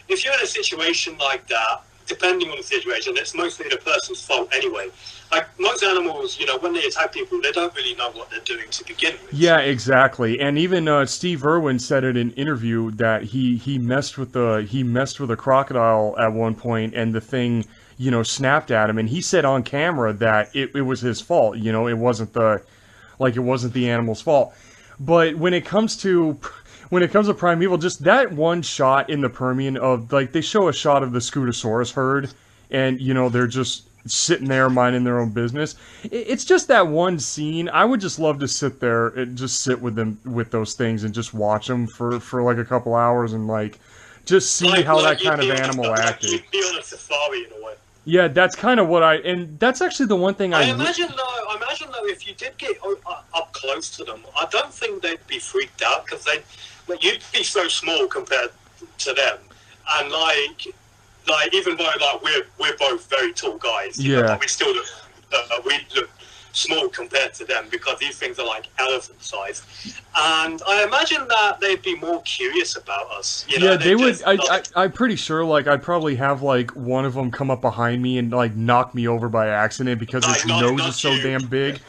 you're in a situation like that, depending on the situation, it's mostly the person's fault anyway. Like most animals, you know, when they attack people, they don't really know what they're doing to begin with. Yeah, exactly. And even Steve Irwin said in an interview that he messed with a crocodile at one point, and the thing, you know, snapped at him, and he said on camera that it was his fault. You know, it wasn't the animal's fault. But when it comes to Primeval, just that one shot in the Permian of, like, they show a shot of the Scutosaurus herd, and, you know, they're just sitting there minding their own business. It's just that one scene. I would just love to sit there and just sit with them, with those things, and just watch them for like a couple hours and, like, just see how that kind of animal acted. You'd be on a safari in a way. Yeah, that's kind of what and that's actually the one thing I imagine though, if you did get up close to them, I don't think they'd be freaked out because you'd be so small compared to them, and like even though like we're both very tall guys, you know, but we still look small compared to them because these things are like elephant size, and I imagine that they'd be more curious about us. You know, yeah, they would. I'm pretty sure. Like, I'd probably have like one of them come up behind me and like knock me over by accident because its nose is so damn big.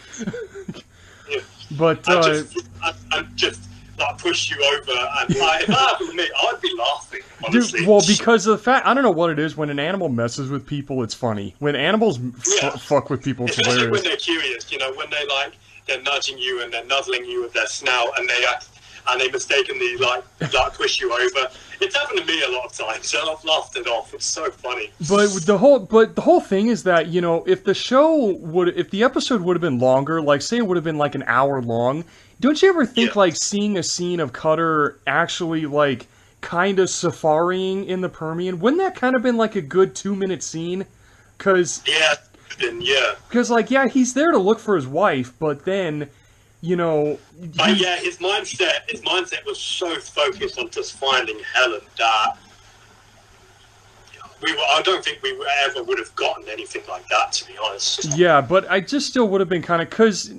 Yeah. But I'm just like push you over, and if that happened to me, I'd be laughing. Honestly. Dude, well, because of the fact, I don't know what it is. When an animal messes with people, it's funny. When animals fuck with people, it's especially hilarious. when they're curious. You know, when they're nudging you and they're nuzzling you with their snout, and they mistakenly like push you over. It's happened to me a lot of times, and I've laughed it off. It's so funny. But the whole thing is that, you know, if the episode would have been longer, like say it would have been like an hour long, don't you ever think like seeing a scene of Cutter actually like kind of safariing in the Permian, wouldn't that kind of been like a good 2-minute scene? Because like, yeah, he's there to look for his wife, but then, you know, his mindset was so focused on just finding Helen that I don't think we ever would have gotten anything like that, to be honest. Yeah, but I just still would have been kind of because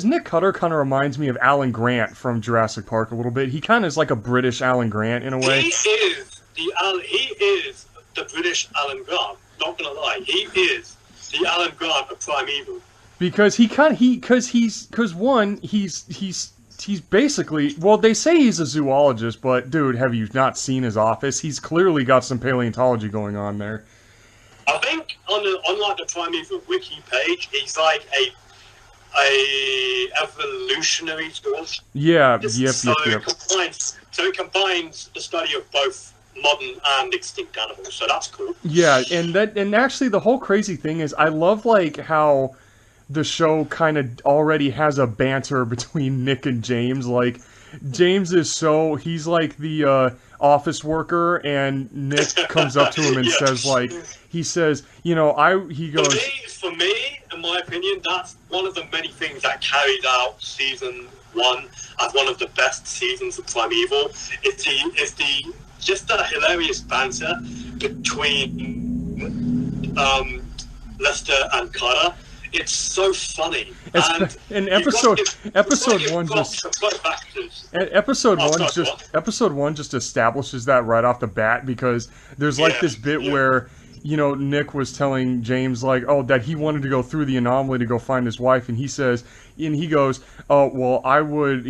Nick Cutter kind of reminds me of Alan Grant from Jurassic Park a little bit. He kind of is like a British Alan Grant in a way. He is the British Alan Grant. Not gonna lie, he is the Alan Grant of Primeval. Because he's basically, well, they say he's a zoologist, but dude, have you not seen his office? He's clearly got some paleontology going on there. I think on like the Primeval wiki page, he's like a evolutionary source. Yeah, It combines the study of both modern and extinct animals, so that's cool. Yeah, and actually the whole crazy thing is I love like how the show kind of already has a banter between Nick and James. Like, James is he's like the office worker, and Nick comes up to him and says, like, he says, he goes... For me, in my opinion, that's one of the many things that carried out season 1 as one of the best seasons of Primeval. It's the hilarious banter between Lester and Carter. It's so funny. And episode one just establishes that right off the bat, because there's like this bit where Nick was telling James like, that he wanted to go through the anomaly to go find his wife, and he goes, oh well, I would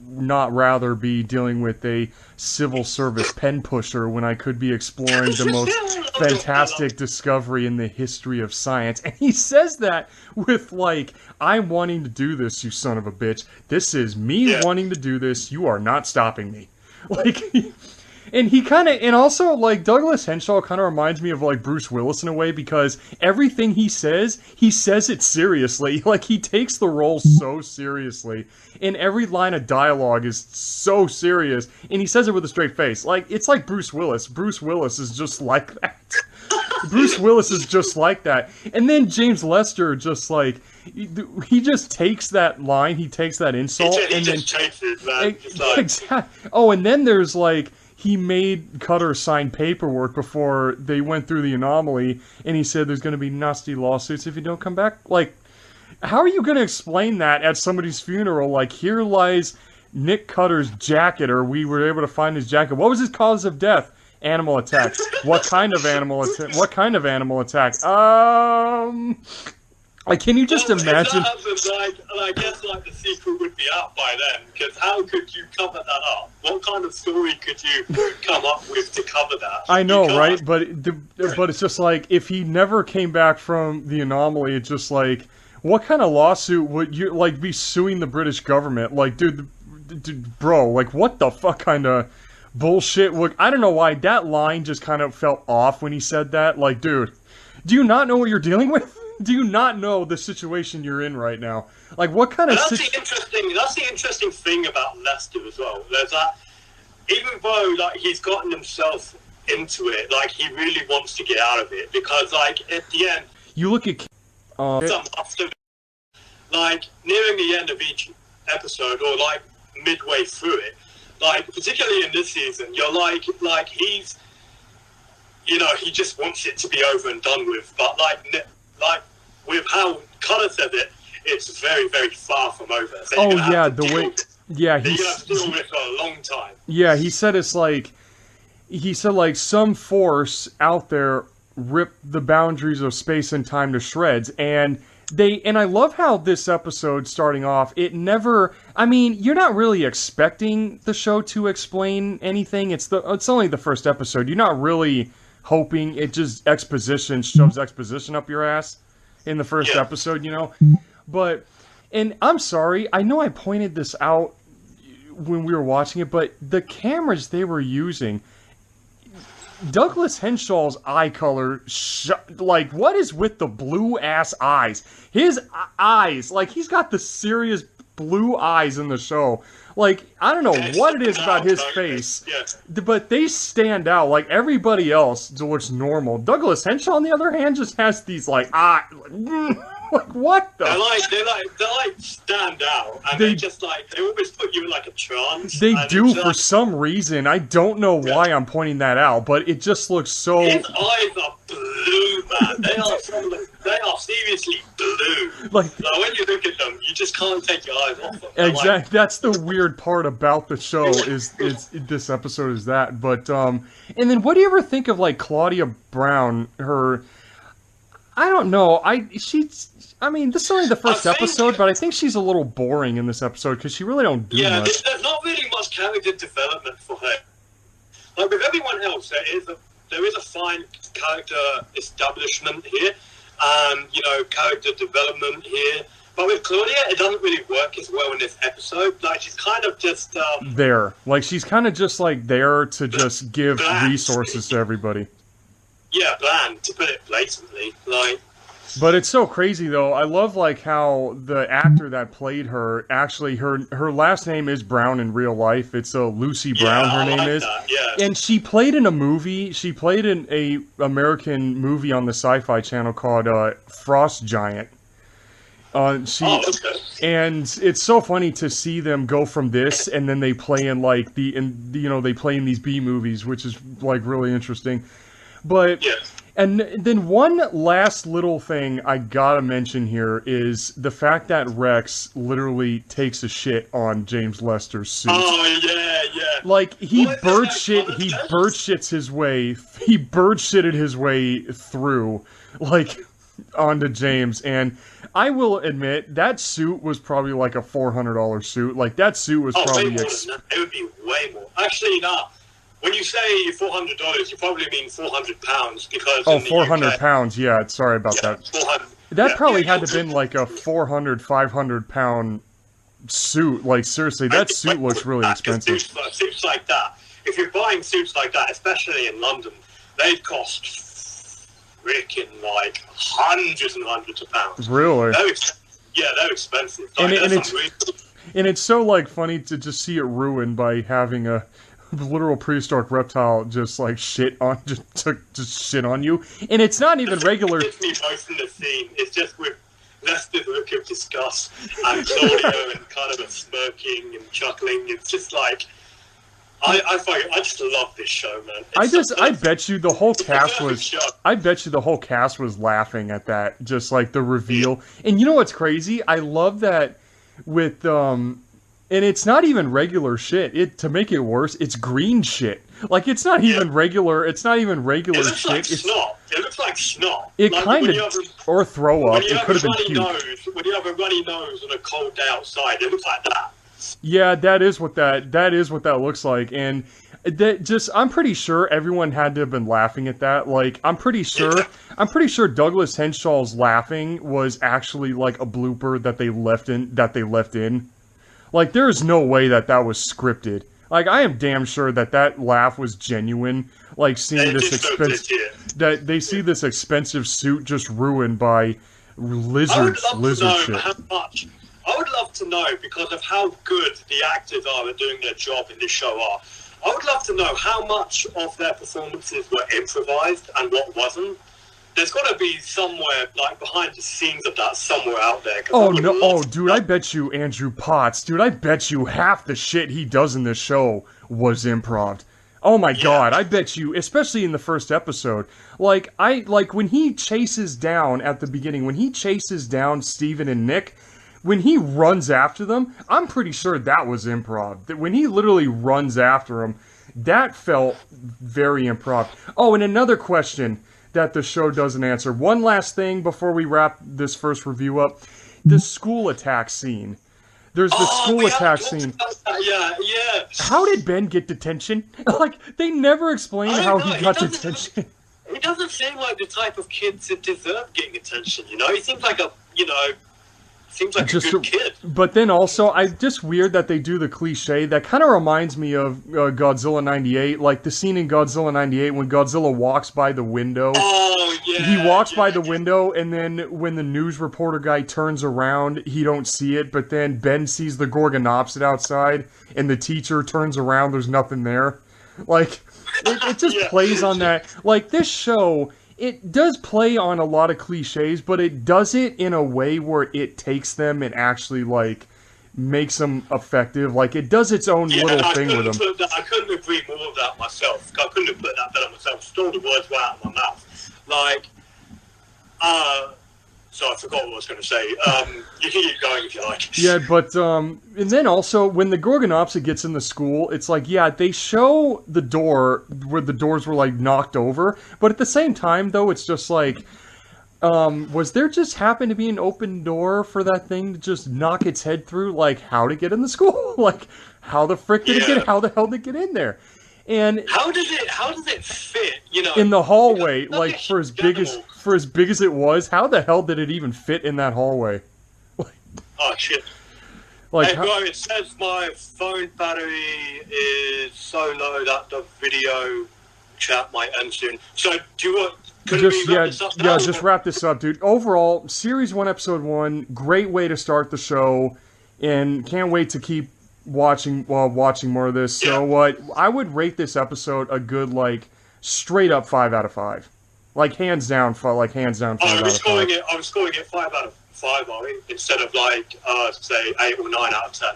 not rather be dealing with a civil service pen pusher when I could be exploring the most fantastic discovery in the history of science. And he says that with like, I'm wanting to do this, you son of a bitch. This is me wanting to do this. You are not stopping me. Like, and and also, like, Douglas Henshaw kind of reminds me of, like, Bruce Willis in a way, because everything he says it seriously. Like, he takes the role so seriously, and every line of dialogue is so serious, and he says it with a straight face. Like, it's like Bruce Willis. Bruce Willis is just like that. Bruce Willis is just like that. And then James Lester just, like, he just takes that line, he takes that insult, and then chases, man. Exactly. Oh, and then there's, like, he made Cutter sign paperwork before they went through the anomaly, and he said there's going to be nasty lawsuits if you don't come back. Like, how are you going to explain that at somebody's funeral? Like, here lies Nick Cutter's jacket, or we were able to find his jacket. What was his cause of death? Animal attack. What kind of animal attack? What kind of animal attack? Like, can you just imagine? I guess like the sequel would be out by then, because how could you cover that up? What kind of story could you come up with to cover that? I know, right? But it's just like, if he never came back from the anomaly, it's just like, what kind of lawsuit would you like be suing the British government? Like, dude, bro, like, what the fuck kind of bullshit? Look, I don't know why that line just kind of felt off when he said that. Like, dude, do you not know what you're dealing with? Do you not know the situation you're in right now? Like, what kind of... That's the interesting thing about Lester as well. There's that, even though, like, he's gotten himself into it, like, he really wants to get out of it, because, like, at the end... You look at... like, nearing the end of each episode, or, like, midway through it, like, particularly in this season, you're like, he's... he just wants it to be over and done with, but, like with how Cutter said it, it's very, very far from over. So the way... Yeah, you're going to have to deal with it for a long time. Yeah, he said it's like... He said, like, some force out there ripped the boundaries of space and time to shreds, and I love how this episode, starting off, it never... I mean, you're not really expecting the show to explain anything. It's only the first episode. You're not really hoping it just shoves exposition up your ass in the first episode, But, and I'm sorry, I know I pointed this out when we were watching it, but the cameras they were using, Douglas Henshaw's eye color, like, what is with the blue-ass eyes? His eyes, like, he's got the serious blue eyes in the show. Like, I don't know what it is about his face, but they stand out. Like, everybody else looks normal. Douglas Henshaw, on the other hand, just has these, like, Like, what the? They stand out, and they just like, they always put you in like a trance. They do for some reason. I don't know why I'm pointing that out, but it just looks so. His eyes are blue, man. They are seriously blue. Like when you look at them, you just can't take your eyes off them. Exactly. Like, that's the weird part about the show is this episode is that. But and then what do you ever think of like Claudia Brown? Her, I don't know. I mean, this is only the first episode, but I think she's a little boring in this episode because she really don't do much. There's not really much character development for her. Like with everyone else, there is a fine character establishment here, and character development here. But with Claudia, it doesn't really work as well in this episode. Like she's kind of just there. Like she's kind of just like there to just give resources to everybody. Yeah, bland, to put it blatantly. Like. But it's so crazy though. I love like how the actor that played her actually her last name is Brown in real life. It's Lucy Brown. Her name is. Yeah. And she played in a movie. She played in a American movie on the Sci-Fi Channel called Frost Giant. Okay. And it's so funny to see them go from this and then they play in like they play in these B movies, which is like really interesting. But. Yeah. And then one last little thing I gotta mention here is the fact that Rex literally takes a shit on James Lester's suit. Oh yeah. Like he bird shitted his way through, like onto James. And I will admit that suit was probably like a $400 suit. Like that suit was probably way more than that. It would be way more. Actually, no. When you say $400, you probably mean £400 because. Oh, 400 pounds. Yeah, sorry about that. 400. That probably had to have been like a 400, 500 pound suit. Like seriously, that suit looks really expensive. Suits like that. If you're buying suits like that, especially in London, they cost freaking like hundreds and hundreds of pounds. Really? They're expensive. Like, and it's so like funny to just see it ruined by having a literal prehistoric reptile just like shit on you, and it's not even regular. It's me most in the scene. It's just with Lester's look of disgust and Claudio and kind of a smirking and chuckling. It's just like I just love this show, man. I bet you the whole cast was laughing at that, just like the reveal. And you know what's crazy? I love that with and it's not even regular shit. To make it worse, it's green shit. Like it's not even regular. It's not even regular shit. Like snot. It looks like snot. It like kind of or throw up. It could have been puke. When you have a runny nose on a cold day outside, it looks like that. Yeah, that is what that looks like, and I'm pretty sure everyone had to have been laughing at that. Like I'm pretty sure Douglas Henshaw's laughing was actually like a blooper that they left in. Like, there is no way that was scripted. Like, I am damn sure that laugh was genuine. Like, seeing this this expensive suit just ruined by lizard shit. I would love to know, because of how good the actors are at doing their job in this show are, I would love to know how much of their performances were improvised and what wasn't. There's got to be somewhere, like, behind the scenes of that somewhere out there. Oh, no. Oh, dude, I bet you Andrew Potts. Dude, I bet you half the shit he does in this show was improv. Oh, my God. I bet you, especially in the first episode. Like, when he chases down, at the beginning, when he chases down Steven and Nick, when he runs after them, I'm pretty sure that was improv. That when he literally runs after them, that felt very improv. Oh, and another question that the show doesn't answer. One last thing before we wrap this first review up. The school attack scene. There's the school attack scene. Yeah. How did Ben get detention? Like, they never explain how he got detention. He doesn't seem like the type of kid to deserve getting attention, you know? He seems like a good kid. But then also, just weird that they do the cliche. That kind of reminds me of Godzilla 98. Like the scene in Godzilla 98 when Godzilla walks by the window. Oh, yeah. He walks by the window, and then when the news reporter guy turns around, he don't see it. But then Ben sees the Gorgonopsid outside, and the teacher turns around, there's nothing there. Like, it just plays on that. Like, this show, it does play on a lot of cliches, but it does it in a way where it takes them and actually, like, makes them effective. Like, it does its own little thing with them. I couldn't agree more with that myself. I couldn't have put that better myself. Stole the words right out of my mouth. Like, so I forgot what I was going to say. You can keep going if you like. Yeah, but, and then also, when the Gorgonopsa gets in the school, it's like, yeah, they show the door, where the doors were, like, knocked over, but at the same time, though, it's just like, was there just happen to be an open door for that thing to just knock its head through? Like, how to get in the school? Like, how the frick did it get, how the hell did it get in there? And how does it fit, you know, in the hallway, like, for as big as it was, how the hell did it even fit in that hallway? Like, oh shit. Like, hey, bro, it says my phone battery is so low that the video chat might end soon. So do you want just wrap this up, dude. Overall, Series 1, Episode 1, great way to start the show, and can't wait to keep watching more of this. Yeah. So I would rate this episode a good, like, straight up 5 out of 5. Like, hands down 5 out of 5. I'm scoring it 5 out of 5, are we? Instead of, like, say 8 or 9 out of 10.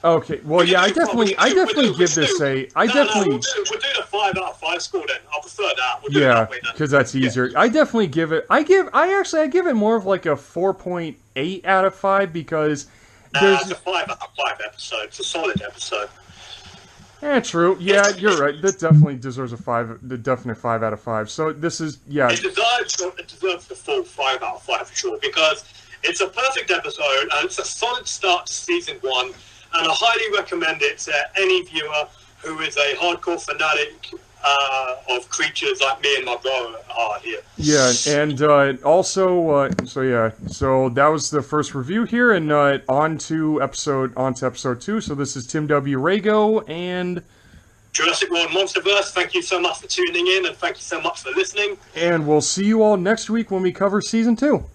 Okay, well, yeah, I definitely give this a... We'll do the 5 out of 5 score then. I'll prefer that. We'll do it that way then. Because that's easier. Yeah. I definitely give it... I give it more of like a 4.8 out of 5 because... It's a 5 out of 5 episode. It's a solid episode. Yeah, true. Yeah, you're right. That definitely deserves a 5 out of 5. So this is... Yeah. It deserves the full 5 out of 5 for sure because it's a perfect episode and it's a solid start to Season 1. And I highly recommend it to any viewer who is a hardcore fanatic of creatures like me and my bro are here. Yeah, and also, so that was the first review here, and on to episode 2. So this is Tim W. Rago and Jurassic World Monsterverse. Thank you so much for tuning in, and thank you so much for listening. And we'll see you all next week when we cover Season 2.